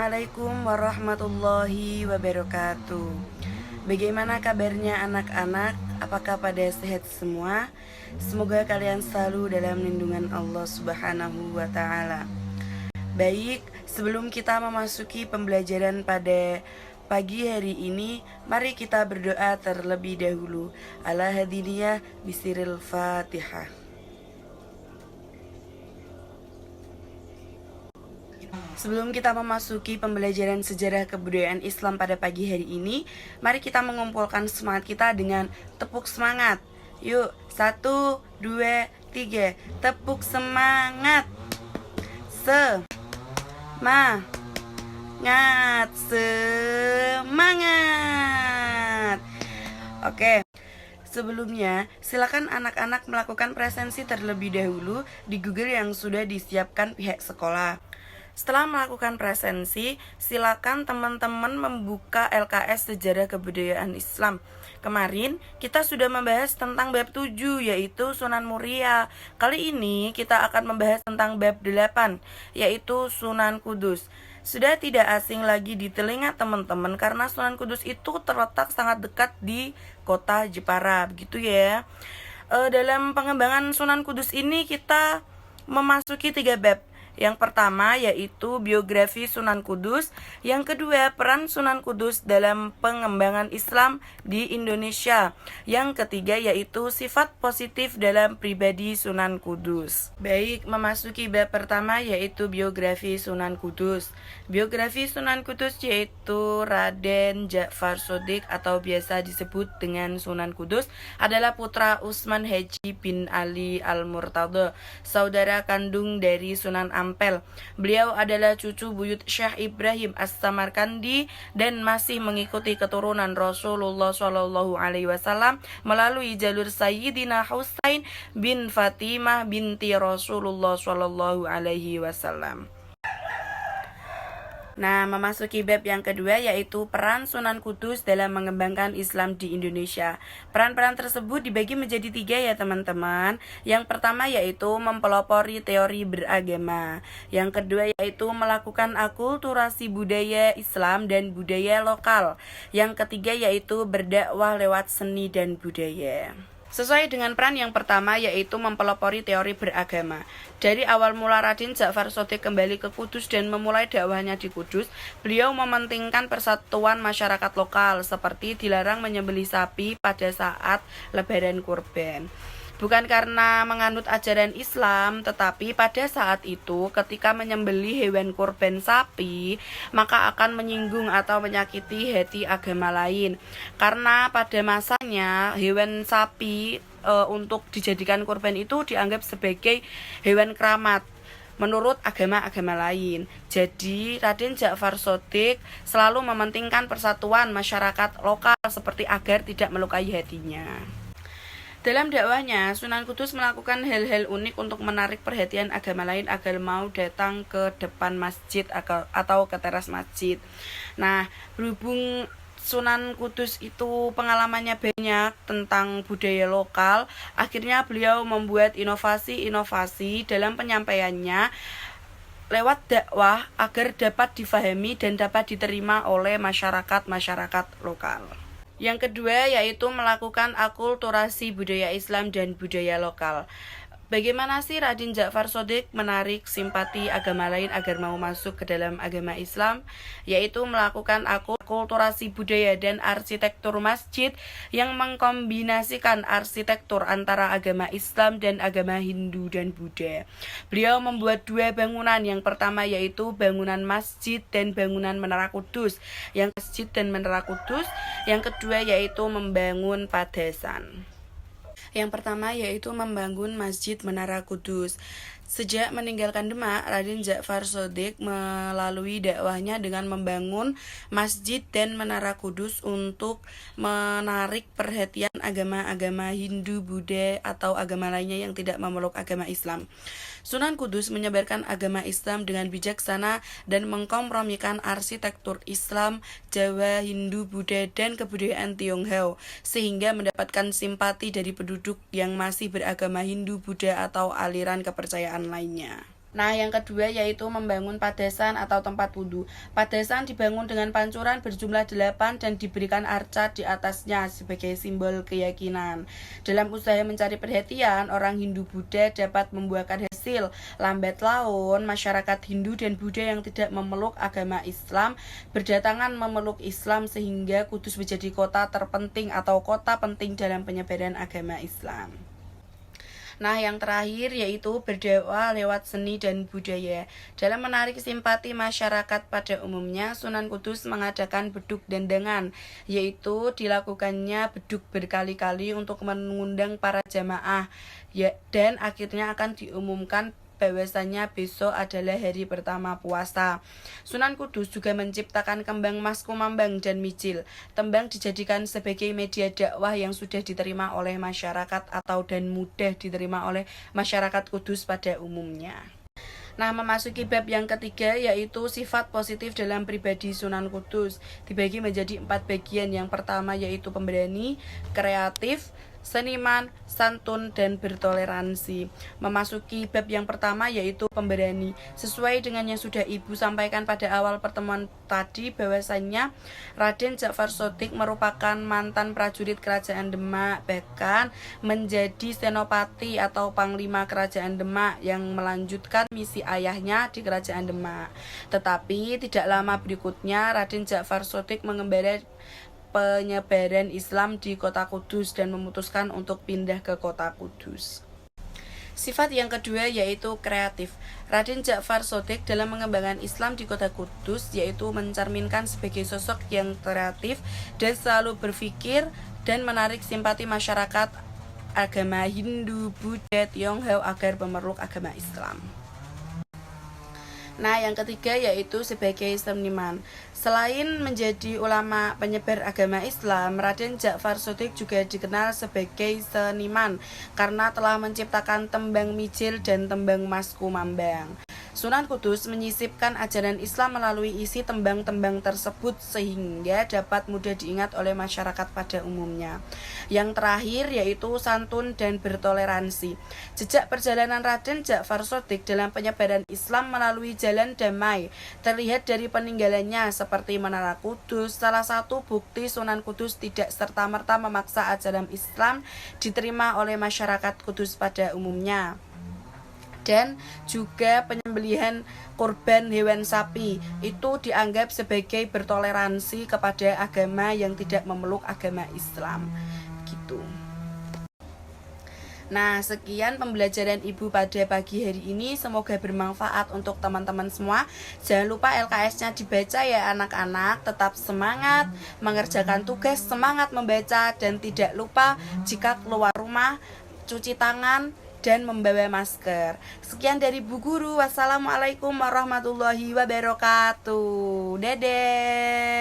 Assalamualaikum warahmatullahi wabarakatuh. Bagaimana kabarnya anak-anak? Apakah pada sehat semua? Semoga kalian selalu dalam lindungan Allah Subhanahu wa taala. Baik, sebelum kita memasuki pembelajaran pada pagi hari ini, mari kita berdoa terlebih dahulu. Ala hadiniyah bisiril Fatihah. Sebelum kita memasuki pembelajaran sejarah kebudayaan Islam pada pagi hari ini, mari kita mengumpulkan semangat kita dengan tepuk semangat. Yuk, 1, 2, 3, tepuk semangat. Semangat. Oke. Sebelumnya, silakan anak-anak melakukan presensi terlebih dahulu di Google yang sudah disiapkan pihak sekolah. Setelah melakukan presensi, silakan teman-teman membuka LKS Sejarah Kebudayaan Islam. Kemarin kita sudah membahas tentang bab 7, yaitu Sunan Muria. Kali ini kita akan membahas tentang bab 8, yaitu Sunan Kudus. Sudah tidak asing lagi di telinga teman-teman karena Sunan Kudus itu terletak sangat dekat di kota Jepara, begitu ya. Dalam pengembangan Sunan Kudus ini kita memasuki 3 bab. Yang pertama yaitu biografi Sunan Kudus, yang kedua peran Sunan Kudus dalam pengembangan Islam di Indonesia, yang ketiga yaitu sifat positif dalam pribadi Sunan Kudus. Baik, memasuki bab pertama yaitu biografi Sunan Kudus. Biografi Sunan Kudus yaitu Raden Ja'far Shodiq atau biasa disebut dengan Sunan Kudus adalah putra Utsman Haji bin Ali Al-Murtadha, saudara kandung dari Sunan Ampel. Beliau adalah cucu buyut Syekh Ibrahim As-Samarkandi dan masih mengikuti keturunan Rasulullah SAW melalui jalur Sayyidina Husain bin Fatimah binti Rasulullah SAW. Nah, memasuki bab yang kedua yaitu peran Sunan Kudus dalam mengembangkan Islam di Indonesia. Peran-peran tersebut dibagi menjadi 3 ya teman-teman. Yang pertama yaitu mempelopori teori beragama. Yang kedua yaitu melakukan akulturasi budaya Islam dan budaya lokal. Yang ketiga yaitu berdakwah lewat seni dan budaya. Sesuai dengan peran yang pertama yaitu mempelopori teori beragama. Dari awal mula Raden Ja'far Shodiq kembali ke Kudus dan memulai dakwahnya di Kudus, beliau mementingkan persatuan masyarakat lokal seperti dilarang menyembelih sapi pada saat lebaran kurban. Bukan karena menganut ajaran Islam, tetapi pada saat itu ketika menyembelih hewan kurban sapi, maka akan menyinggung atau menyakiti hati agama lain. Karena pada masanya hewan sapi untuk dijadikan kurban itu dianggap sebagai hewan keramat menurut agama-agama lain. Jadi Raden Ja'far Shodiq selalu mementingkan persatuan masyarakat lokal seperti agar tidak melukai hatinya. Dalam dakwahnya, Sunan Kudus melakukan hal-hal unik untuk menarik perhatian agama lain agar mau datang ke depan masjid atau ke teras masjid. Nah, berhubung Sunan Kudus itu pengalamannya banyak tentang budaya lokal, akhirnya beliau membuat inovasi-inovasi dalam penyampaiannya lewat dakwah agar dapat difahami dan dapat diterima oleh masyarakat lokal. Yang kedua yaitu melakukan akulturasi budaya Islam dan budaya lokal. Bagaimana sih Raden Ja'far Shodiq menarik simpati agama lain agar mau masuk ke dalam agama Islam? Yaitu melakukan akulturasi budaya dan arsitektur masjid yang mengkombinasikan arsitektur antara agama Islam dan agama Hindu dan Buddha. Beliau membuat 2 bangunan, yang pertama yaitu bangunan masjid dan bangunan Menara Kudus. Yang kedua yaitu membangun padasan. Yang pertama yaitu membangun Masjid Menara Kudus. Sejak meninggalkan Demak, Raden Ja'far Shodiq melalui dakwahnya dengan membangun masjid dan menara Kudus untuk menarik perhatian agama-agama Hindu, Buddha, atau agama lainnya yang tidak memeluk agama Islam. Sunan Kudus menyebarkan agama Islam dengan bijaksana dan mengkompromikan arsitektur Islam, Jawa, Hindu, Buddha, dan kebudayaan Tionghoa, sehingga mendapatkan simpati dari penduduk yang masih beragama Hindu, Buddha, atau aliran kepercayaan lainnya. Nah, yang kedua yaitu membangun padasan atau tempat wudhu. Padasan dibangun dengan pancuran berjumlah 8 dan diberikan arca di atasnya sebagai simbol keyakinan. Dalam usaha mencari perhatian, orang Hindu-Buddha dapat membuahkan hasil. Lambat laun, masyarakat Hindu dan Buddha yang tidak memeluk agama Islam berdatangan memeluk Islam sehingga Kudus menjadi kota terpenting atau kota penting dalam penyebaran agama Islam. Nah, yang terakhir yaitu berdakwah lewat seni dan budaya. Dalam menarik simpati masyarakat pada umumnya, Sunan Kudus mengadakan beduk dandangan, yaitu dilakukannya beduk berkali-kali untuk mengundang para jamaah, dan akhirnya akan diumumkan bahwasanya besok adalah hari pertama puasa. Sunan Kudus juga menciptakan kembang mas kumambang dan mijil. Tembang dijadikan sebagai media dakwah yang sudah diterima oleh masyarakat atau dan mudah diterima oleh masyarakat Kudus pada umumnya. Nah, memasuki bab yang ketiga yaitu sifat positif dalam pribadi Sunan Kudus. Dibagi menjadi 4 bagian. Yang pertama yaitu pemberani, kreatif, seniman, santun, dan bertoleransi. Memasuki bab yang pertama yaitu pemberani. Sesuai dengan yang sudah Ibu sampaikan pada awal pertemuan tadi bahwasannya Raden Djafar Sotik merupakan mantan prajurit kerajaan Demak, bahkan menjadi senopati atau panglima kerajaan Demak yang melanjutkan misi ayahnya di kerajaan Demak. Tetapi tidak lama berikutnya Raden Djafar Sotik mengembara penyebaran Islam di kota Kudus dan memutuskan untuk pindah ke kota Kudus. Sifat yang kedua yaitu kreatif. Raden Djafar Sotik dalam mengembangkan Islam di kota Kudus yaitu mencerminkan sebagai sosok yang kreatif dan selalu berpikir dan menarik simpati masyarakat agama Hindu, Buddha, Tionghoa agar memeluk agama Islam. Nah, yang ketiga yaitu sebagai seniman. Selain menjadi ulama penyebar agama Islam, Raden Djafar Sotik juga dikenal sebagai seniman karena telah menciptakan tembang mijil dan tembang mas kumambang. Sunan Kudus menyisipkan ajaran Islam melalui isi tembang-tembang tersebut sehingga dapat mudah diingat oleh masyarakat pada umumnya. Yang terakhir yaitu santun dan bertoleransi. Jejak perjalanan Raden Djafar Sotik dalam penyebaran Islam melalui jalan damai terlihat dari peninggalannya seperti Menara Kudus. Salah satu bukti Sunan Kudus tidak serta-merta memaksa ajaran Islam diterima oleh masyarakat Kudus pada umumnya. Dan juga penyembelihan korban hewan sapi itu dianggap sebagai bertoleransi kepada agama yang tidak memeluk agama Islam gitu. Nah, sekian pembelajaran Ibu pada pagi hari ini. Semoga bermanfaat untuk teman-teman semua. Jangan lupa LKS-nya dibaca ya anak-anak. Tetap semangat mengerjakan tugas, semangat membaca, dan tidak lupa jika keluar rumah cuci tangan dan membawa masker. Sekian dari Bu Guru. Wassalamualaikum warahmatullahi wabarakatuh. Dadah.